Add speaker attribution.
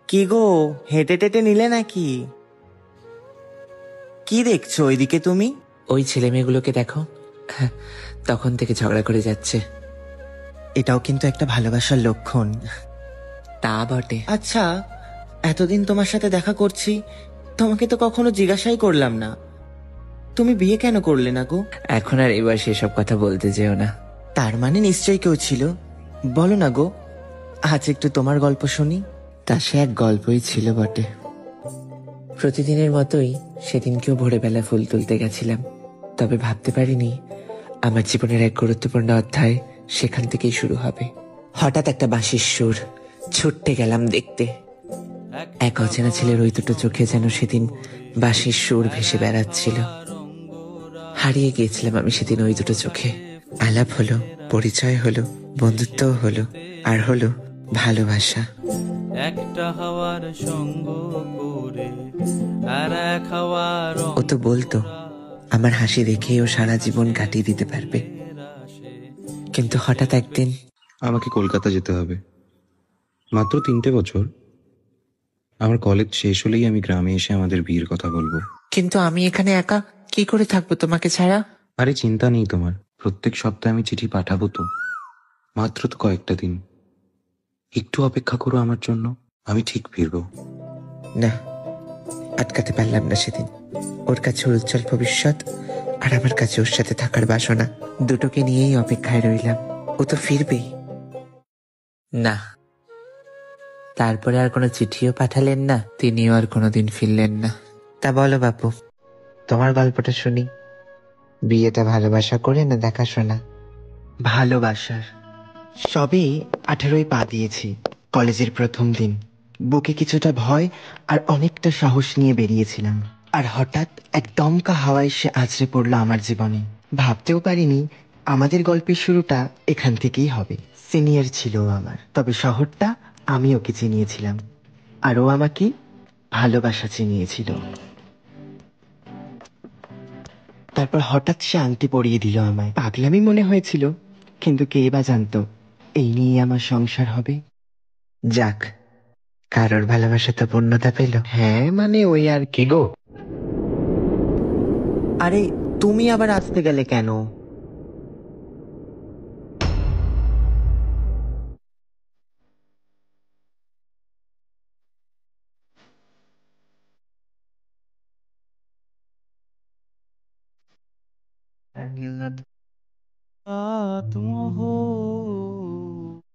Speaker 1: কি গো, হেঁটে টেটে নিলে নাকি? কি দেখছো ওইদিকে তুমি?
Speaker 2: ওই ছেলে মেয়েগুলোকে দেখো, তখন থেকে ঝগড়া করে যাচ্ছে।
Speaker 1: এটাও কিন্তু একটা ভালোবাসার লক্ষণ।
Speaker 2: তা বটে।
Speaker 1: আচ্ছা, এতদিন তোমার সাথে দেখা করছি, তোমাকে তো কখনো জিজ্ঞাসাই করলাম না, তুমি বিয়ে কেন করলে না গো?
Speaker 2: এখন আর এবার সেসব কথা বলতে যেও না।
Speaker 1: তার মানে নিশ্চয়ই কেউ ছিল, বলো না গো, আজ একটু তোমার গল্প শুনি।
Speaker 2: তা সে এক গল্পই ছিল বটে। প্রতিদিনের মতোই সেদিনকেও ভোরবেলা ফুল তুলতে গেছিলাম, তবে ভাবতে পারিনি আমার জীবনের এক গুরুত্বপূর্ণ অধ্যায় সেখান থেকেই শুরু হবে। হঠাৎ একটা বাঁশির সুর, ছুটতে গেলাম দেখতে। এক অচেনা ছেলের ওই দুটো চোখে যেন সেদিন বাঁশির সুর ভেসে বেড়াচ্ছিল। হারিয়ে গিয়েছিলাম আমি সেদিন ওই দুটো চোখে। আলাপ হলো, পরিচয় হলো, বন্ধুত্বও হলো, আর হলো ভালোবাসা।
Speaker 3: একটা হাওয়ার সঙ্গ করে আর এক হাওয়ার
Speaker 2: ও তো বলতো আমার হাসি দেখেই ও সারা জীবন কাটিয়ে দিতে পারবে, কিন্তু হঠাৎ একদিন
Speaker 4: আমাকে কলকাতা যেতে হবে। মাত্র 3টে বছর। আমার কলেজ শেষ হলেই আমি গ্রামে এসে আমাদের বিয়ের কথা বলবো।
Speaker 2: কিন্তু আমি এখানে একা কি করে থাকবো তোমাকে ছাড়া?
Speaker 4: আরে চিন্তা নেই তোমার, প্রত্যেক সপ্তাহে আমি চিঠি পাঠাবো তো। মাত্র তো কয়েকটা দিন, একটু অপেক্ষা করো আমার জন্য, আমি ঠিক ফিরবো।
Speaker 2: না, আটকাতে পারলাম না সেদিন। ওর কাছে উজ্জ্বল ভবিষ্যৎ, আর আমার কাছে ওর সাথে থাকার বাসনা, দুটোকে নিয়েই অপেক্ষায় রইলাম। ও তো ফিরবেই না। তারপরে আর কোনো চিঠিও পাঠালেন না, তিনিও আর কোনোদিন ফিরলেন না। তা বলো বাপু, তোমার গল্পটা শুনি। বিয়েটা ভালোবাসা করে না দেখাশোনা?
Speaker 1: ভালোবাসার। সবে 18 পা দিয়েছি, কলেজের প্রথম দিন। বুকে কিছুটা ভয় আর অনেকটা সাহস নিয়ে বেরিয়েছিলাম, আর হঠাৎ এক দমকা হাওয়া এসে আছড়ে পড়লো আমার জীবনে। ভাবতেও পারিনি আমাদের গল্পের শুরুটা এখান থেকেই হবে। সিনিয়র ছিল ও আমার, তবে শহরটা আমি ওকে চিনিয়েছিলাম, আর ও আমাকে ভালোবাসা চিনিয়েছিল। তারপর হঠাৎ সে আংটি পরিয়ে দিল আমায়। পাগলামি মনে হয়েছিল, কিন্তু কে বা জানতো এই নিয়ে আমার সংসার হবে।
Speaker 2: যাক, কারোর ভালোবাসা তো পূর্ণতা পেল।
Speaker 1: হ্যাঁ মানে ওই আর কি গো। আরে তুমি আবার আসতে গেলে কেন?